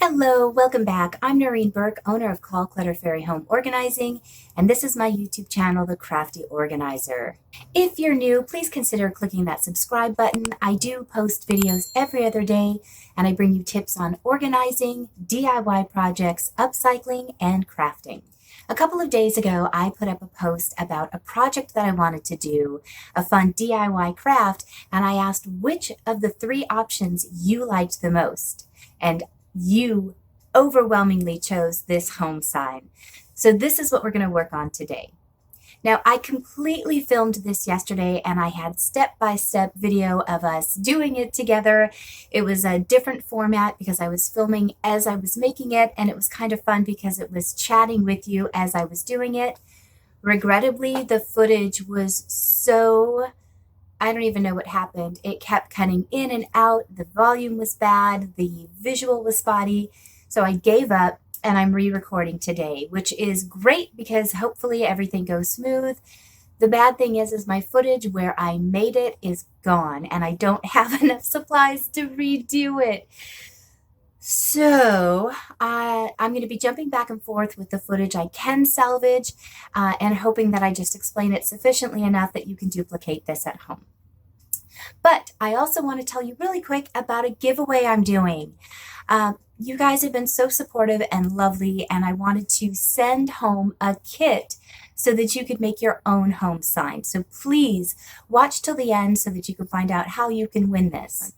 Hello, welcome back. I'm Noreen Burke, owner of Call Clutter Fairy Home Organizing, and this is my YouTube channel, The Crafty Organizer. If you're new, please consider clicking that subscribe button. I do post videos every other day, and I bring you tips on organizing, DIY projects, upcycling, and crafting. A couple of days ago, I put up a post about a project that I wanted to do, a fun DIY craft, and I asked which of the three options you liked the most. And you overwhelmingly chose this home sign. So this is what we're going to work on today. Now, I completely filmed this yesterday and I had step-by-step video of us doing it together. It was a different format because I was filming as I was making it, and it was kind of fun because it was chatting with you as I was doing it. Regrettably, the footage was I don't even know what happened. It kept cutting in and out. The volume was bad. The visual was spotty. So I gave up and I'm re-recording today, which is great because hopefully everything goes smooth. The bad thing is my footage where I made it is gone and I don't have enough supplies to redo it. So I'm going to be jumping back and forth with the footage I can salvage and hoping that I just explain it sufficiently enough that you can duplicate this at home. But I also want to tell you really quick about a giveaway I'm doing. You guys have been so supportive and lovely, and I wanted to send home a kit so that you could make your own home sign. So please watch till the end so that you can find out how you can win this.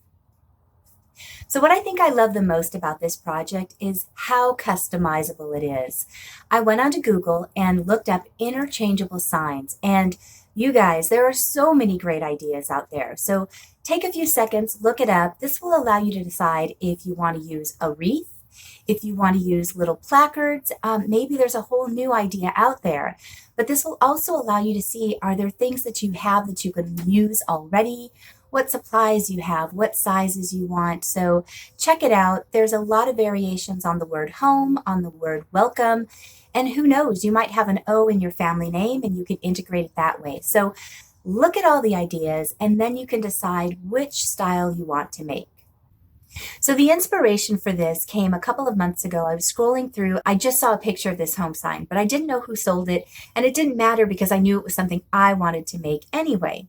So what I think I love the most about this project is how customizable it is. I went onto Google and looked up interchangeable signs, and you guys, there are so many great ideas out there. So take a few seconds, look it up. This will allow you to decide if you want to use a wreath, if you want to use little placards. Maybe there's a whole new idea out there. But this will also allow you to see, are there things that you have that you can use already? What supplies you have, what sizes you want. So check it out. There's a lot of variations on the word home, on the word welcome, and who knows, you might have an O in your family name and you can integrate it that way. So look at all the ideas and then you can decide which style you want to make. So the inspiration for this came a couple of months ago. I was scrolling through, I just saw a picture of this home sign, but I didn't know who sold it, and it didn't matter because I knew it was something I wanted to make anyway.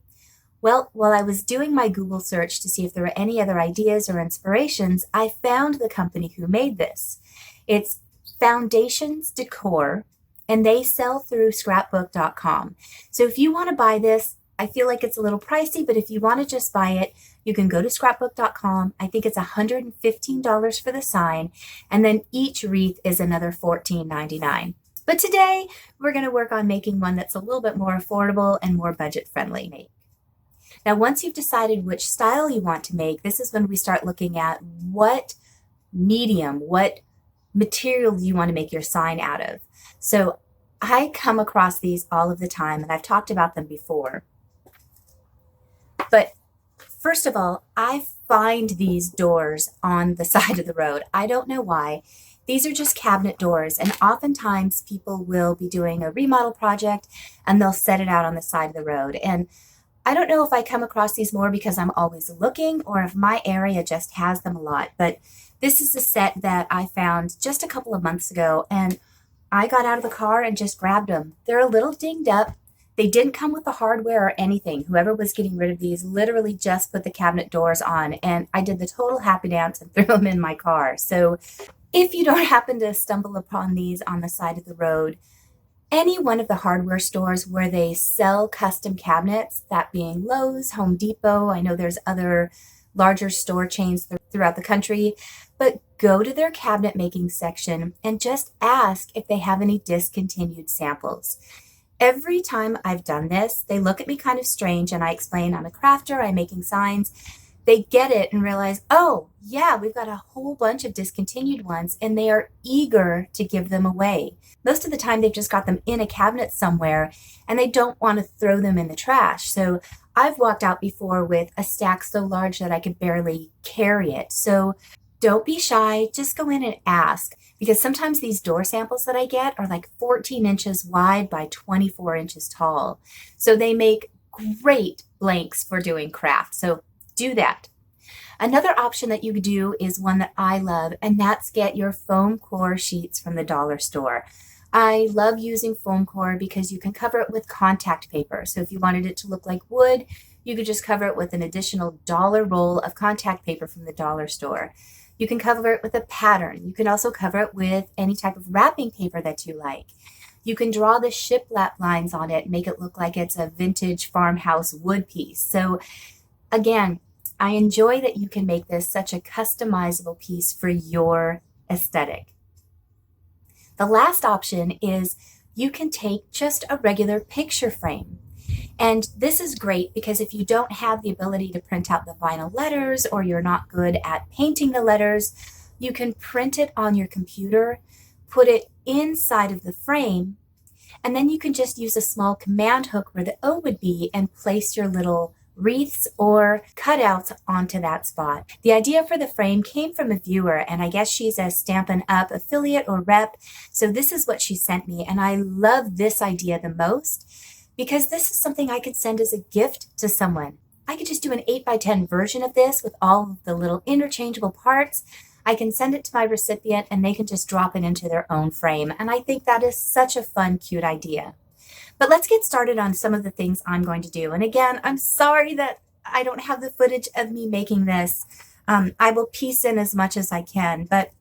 Well, while I was doing my Google search to see if there were any other ideas or inspirations, I found the company who made this. It's Foundations Decor, and they sell through scrapbook.com. So if you want to buy this, I feel like it's a little pricey, but if you want to just buy it, you can go to scrapbook.com. I think it's $115 for the sign, and then each wreath is another $14.99. But today, we're going to work on making one that's a little bit more affordable and more budget-friendly. Now, once you've decided which style you want to make, this is when we start looking at what medium, what material you want to make your sign out of. So I come across these all of the time, and I've talked about them before. But first of all, I find these doors on the side of the road. I don't know why. These are just cabinet doors, and oftentimes people will be doing a remodel project and they'll set it out on the side of the road. And I don't know if I come across these more because I'm always looking or if my area just has them a lot, but this is a set that I found just a couple of months ago, and I got out of the car and just grabbed them. They're a little dinged up. They didn't come with the hardware or anything. Whoever was getting rid of these literally just put the cabinet doors on, and I did the total happy dance and threw them in my car. So if you don't happen to stumble upon these on the side of the road, any one of the hardware stores where they sell custom cabinets, that being Lowe's, Home Depot, I know there's other larger store chains throughout the country, but go to their cabinet making section and just ask if they have any discontinued samples. Every time I've done this, they look at me kind of strange and I explain I'm a crafter, I'm making signs. They get it and realize, oh yeah, we've got a whole bunch of discontinued ones, and they are eager to give them away. Most of the time they've just got them in a cabinet somewhere and they don't want to throw them in the trash. So I've walked out before with a stack so large that I could barely carry it. So don't be shy, just go in and ask, because sometimes these door samples that I get are like 14 inches wide by 24 inches tall. So they make great blanks for doing craft. So do that. Another option that you could do is one that I love, and that's get your foam core sheets from the dollar store. I love using foam core because you can cover it with contact paper. So if you wanted it to look like wood, you could just cover it with an additional dollar roll of contact paper from the dollar store. You can cover it with a pattern. You can also cover it with any type of wrapping paper that you like. You can draw the shiplap lines on it, make it look like it's a vintage farmhouse wood piece. So again, I enjoy that you can make this such a customizable piece for your aesthetic. The last option is you can take just a regular picture frame. And this is great because if you don't have the ability to print out the vinyl letters or you're not good at painting the letters, you can print it on your computer, put it inside of the frame, and then you can just use a small command hook where the O would be and place your little wreaths or cutouts onto that spot. The idea for the frame came from a viewer, and I guess she's a Stampin' Up! Affiliate or rep, so this is what she sent me, and I love this idea the most because this is something I could send as a gift to someone. I could just do an 8x10 version of this with all of the little interchangeable parts. I can send it to my recipient and they can just drop it into their own frame, and I think that is such a fun, cute idea. But let's get started on some of the things I'm going to do. And again, I'm sorry that I don't have the footage of me making this. I will piece in as much as I can. But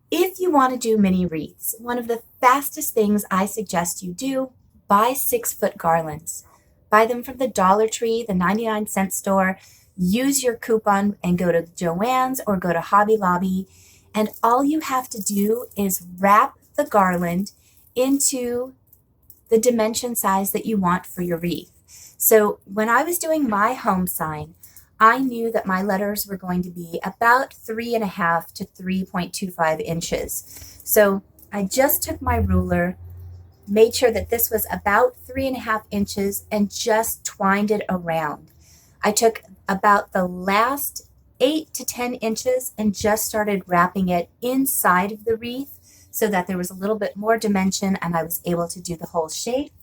if you want to do mini wreaths, one of the fastest things I suggest you do, buy 6-foot garlands. Buy them from the Dollar Tree, the 99-cent store. Use your coupon and go to Joann's or go to Hobby Lobby. And all you have to do is wrap the garland into the dimension size that you want for your wreath. So when I was doing my home sign, I knew that my letters were going to be about 3.5 to 3.25 inches. So I just took my ruler, made sure that this was about 3.5 inches and just twined it around. I took about the last 8 to 10 inches and just started wrapping it inside of the wreath so that there was a little bit more dimension and I was able to do the whole shape.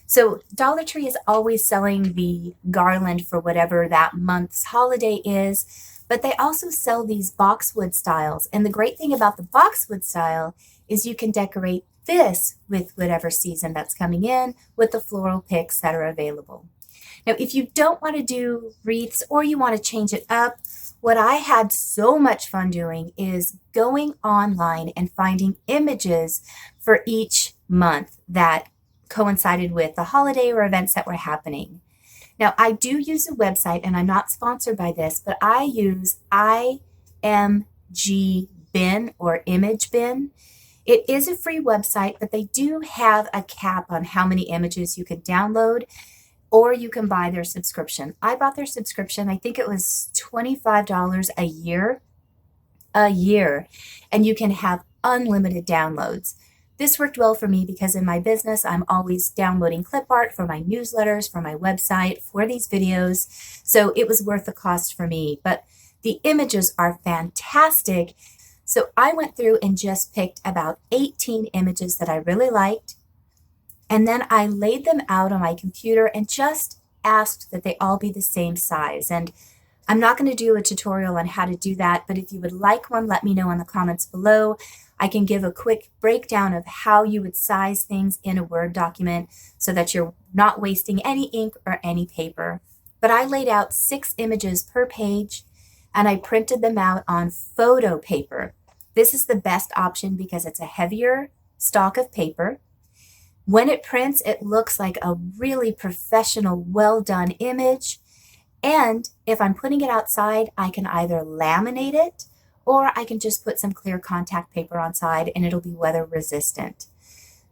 So Dollar Tree is always selling the garland for whatever that month's holiday is, but they also sell these boxwood styles. And the great thing about the boxwood style is you can decorate this with whatever season that's coming in with the floral picks that are available. Now, if you don't want to do wreaths or you want to change it up, what I had so much fun doing is going online and finding images for each month that coincided with the holiday or events that were happening. Now, I do use a website, and I'm not sponsored by this, but I use IMG Bin or Image Bin. It is a free website, but they do have a cap on how many images you can download, or you can buy their subscription. I bought their subscription. I think it was $25 a year, and you can have unlimited downloads. This worked well for me because in my business, I'm always downloading clip art for my newsletters, for my website, for these videos. So it was worth the cost for me, but the images are fantastic. So I went through and just picked about 18 images that I really liked. And then I laid them out on my computer and just asked that they all be the same size. And I'm not going to do a tutorial on how to do that, but if you would like one, let me know in the comments below. I can give a quick breakdown of how you would size things in a Word document so that you're not wasting any ink or any paper. But I laid out 6 images per page and I printed them out on photo paper. This is the best option because it's a heavier stock of paper. When it prints, it looks like a really professional, well-done image. And if I'm putting it outside, I can either laminate it or I can just put some clear contact paper on side and it'll be weather resistant.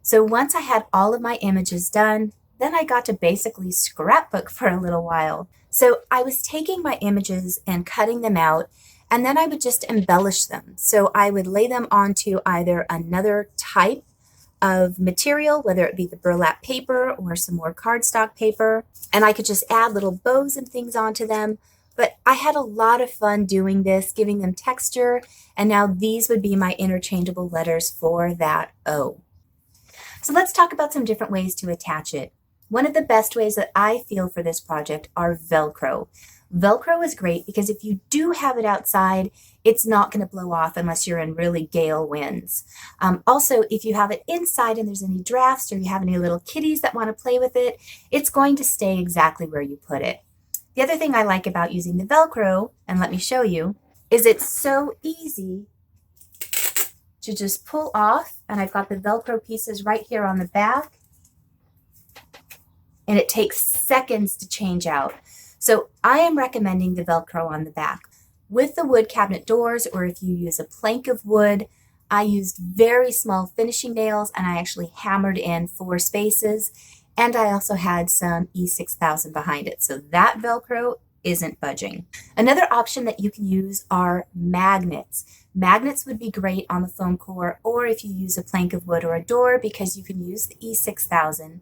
So once I had all of my images done, then I got to basically scrapbook for a little while. So I was taking my images and cutting them out, and then I would just embellish them. So I would lay them onto either another type of material, whether it be the burlap paper or some more cardstock paper, and I could just add little bows and things onto them. But I had a lot of fun doing this, giving them texture, and now these would be my interchangeable letters for that O. So let's talk about some different ways to attach it. One of the best ways that I feel for this project are Velcro. Velcro is great because if you do have it outside, it's not going to blow off unless you're in really gale winds. Also, if you have it inside and there's any drafts or you have any little kitties that want to play with it, it's going to stay exactly where you put it. The other thing I like about using the Velcro, and let me show you, is it's so easy to just pull off. And I've got the Velcro pieces right here on the back. And it takes seconds to change out. So I am recommending the Velcro on the back. With the wood cabinet doors, or if you use a plank of wood, I used very small finishing nails and I actually hammered in 4 spaces. And I also had some E6000 behind it. So that Velcro isn't budging. Another option that you can use are magnets. Magnets would be great on the foam core, or if you use a plank of wood or a door, because you can use the E6000.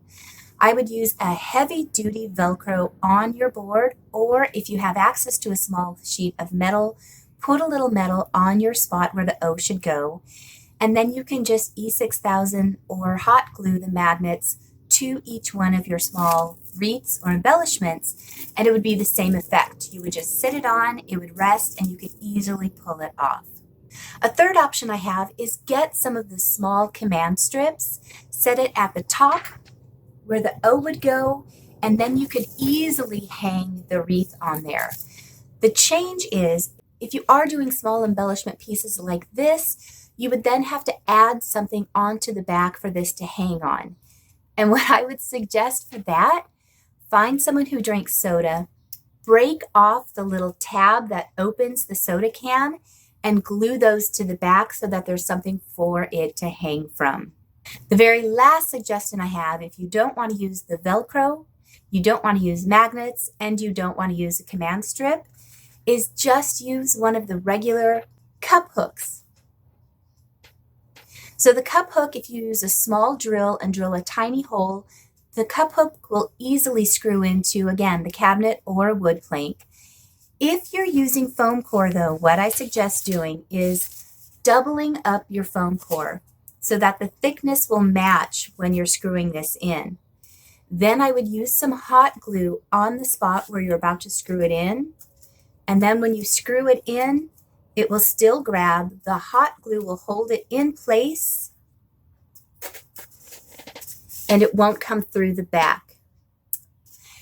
I would use a heavy-duty Velcro on your board, or if you have access to a small sheet of metal, put a little metal on your spot where the O should go, and then you can just E6000 or hot glue the magnets to each one of your small wreaths or embellishments, and it would be the same effect. You would just sit it on, it would rest, and you could easily pull it off. A third option I have is get some of the small command strips, set it at the top where the O would go, and then you could easily hang the wreath on there. The change is, if you are doing small embellishment pieces like this, you would then have to add something onto the back for this to hang on. And what I would suggest for that, find someone who drinks soda, break off the little tab that opens the soda can, and glue those to the back so that there's something for it to hang from. The very last suggestion I have, if you don't want to use the Velcro, you don't want to use magnets, and you don't want to use a command strip, is just use one of the regular cup hooks. So the cup hook, if you use a small drill and drill a tiny hole, the cup hook will easily screw into, again, the cabinet or a wood plank. If you're using foam core, though, what I suggest doing is doubling up your foam core so that the thickness will match when you're screwing this in. Then I would use some hot glue on the spot where you're about to screw it in. And then when you screw it in, it will still grab. The hot glue will hold it in place and it won't come through the back.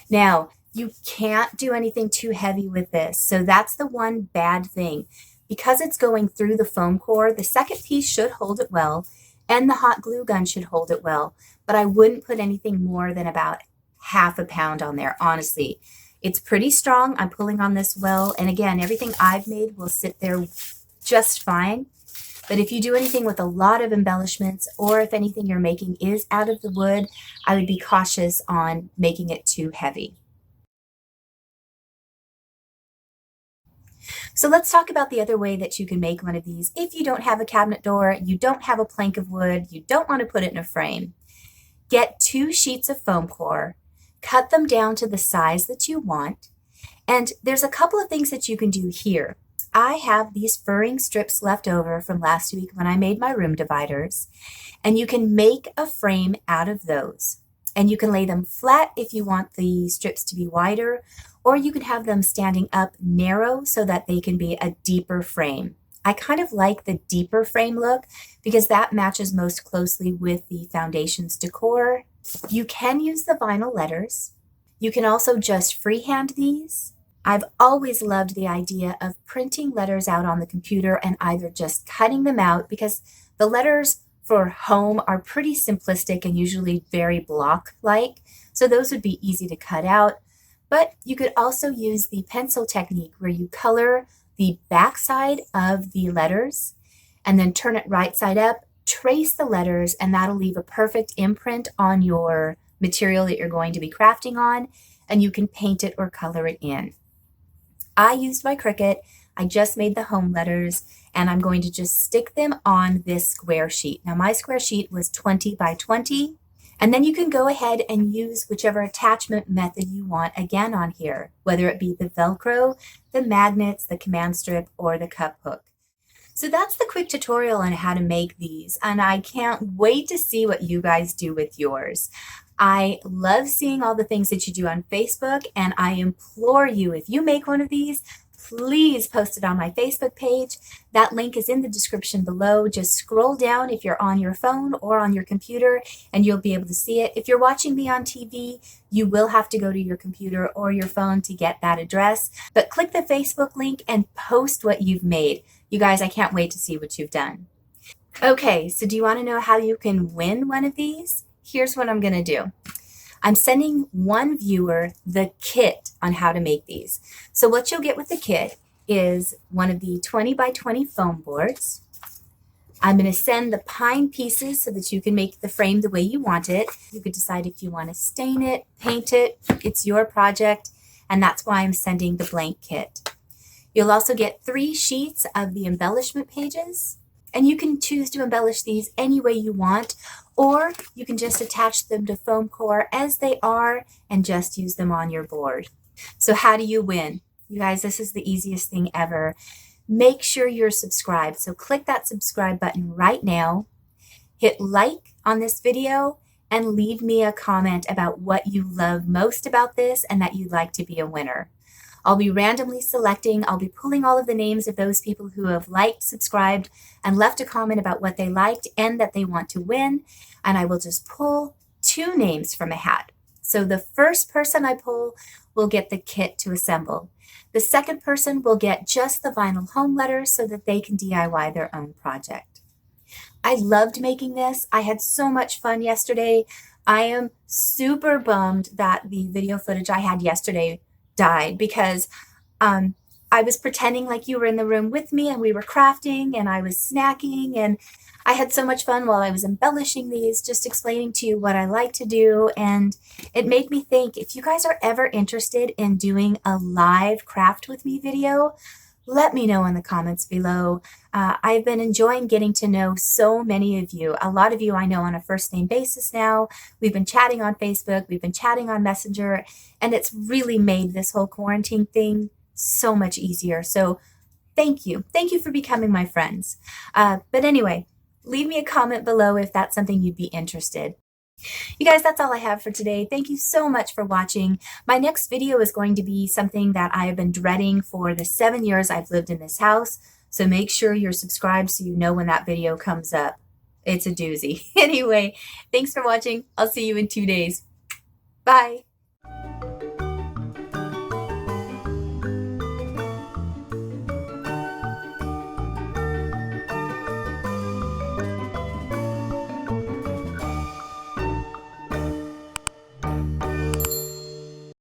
Now, you can't do anything too heavy with this. So that's the one bad thing. Because it's going through the foam core, the second piece should hold it well, and the hot glue gun should hold it well. But I wouldn't put anything more than about half a pound on there, honestly. It's pretty strong. I'm pulling on this well. And again, everything I've made will sit there just fine. But if you do anything with a lot of embellishments, or if anything you're making is out of the wood, I would be cautious on making it too heavy. So let's talk about the other way that you can make one of these. If you don't have a cabinet door, you don't have a plank of wood, you don't want to put it in a frame, get 2 sheets of foam core, cut them down to the size that you want. And there's a couple of things that you can do here. I have these furring strips left over from last week when I made my room dividers, and you can make a frame out of those. And you can lay them flat if you want the strips to be wider, or you can have them standing up narrow so that they can be a deeper frame. I kind of like the deeper frame look because that matches most closely with the foundation's decor. You can use the vinyl letters. You can also just freehand these. I've always loved the idea of printing letters out on the computer and either just cutting them out, because the letters for home are pretty simplistic and usually very block-like, so those would be easy to cut out. But you could also use the pencil technique where you color the backside of the letters and then turn it right side up, trace the letters, and that'll leave a perfect imprint on your material that you're going to be crafting on, and you can paint it or color it in. I used my Cricut. I just made the home letters, and I'm going to just stick them on this square sheet. Now, my square sheet was 20 by 20, and then you can go ahead and use whichever attachment method you want again on here, whether it be the Velcro, the magnets, the command strip, or the cup hook. So that's the quick tutorial on how to make these, and I can't wait to see what you guys do with yours. I love seeing all the things that you do on Facebook, and I implore you, if you make one of these, please post it on my Facebook page. That link is in the description below. Just scroll down if you're on your phone or on your computer, and you'll be able to see it. If you're watching me on TV, you will have to go to your computer or your phone to get that address. But click the Facebook link and post what you've made. You guys, I can't wait to see what you've done. Okay, so do you want to know how you can win one of these? Here's what I'm going to do. I'm sending one viewer the kit on how to make these. So what you'll get with the kit is one of the 20 by 20 foam boards. I'm going to send the pine pieces so that you can make the frame the way you want it. You could decide if you want to stain it, paint it. It's your project, and that's why I'm sending the blank kit. You'll also get 3 sheets of the embellishment pages, and you can choose to embellish these any way you want, or you can just attach them to foam core as they are and just use them on your board. So how do you win? You guys, this is the easiest thing ever. Make sure you're subscribed. So click that subscribe button right now, hit like on this video, and leave me a comment about what you love most about this and that you'd like to be a winner. I'll be randomly selecting, I'll be pulling all of the names of those people who have liked, subscribed, and left a comment about what they liked and that they want to win, and I will just pull 2 names from a hat. So the first person I pull will get the kit to assemble. The second person will get just the vinyl home letters so that they can DIY their own project. I loved making this. I had so much fun yesterday. I am super bummed that the video footage I had yesterday died because I was pretending like you were in the room with me and we were crafting and I was snacking, and I had so much fun while I was embellishing these, just explaining to you what I like to do. And it made me think, if you guys are ever interested in doing a live craft with me video, let me know in the comments below. I've been enjoying getting to know so many of you. A lot of you I know on a first name basis now. We've been chatting on Facebook, we've been chatting on Messenger, and it's really made this whole quarantine thing so much easier. So thank you. Thank you for becoming my friends. But anyway, leave me a comment below if that's something you'd be interested. You guys, that's all I have for today. Thank you so much for watching. My next video is going to be something that I have been dreading for the 7 years I've lived in this house. So make sure you're subscribed so you know when that video comes up. It's a doozy. Anyway, thanks for watching. I'll see you in 2 days. Bye.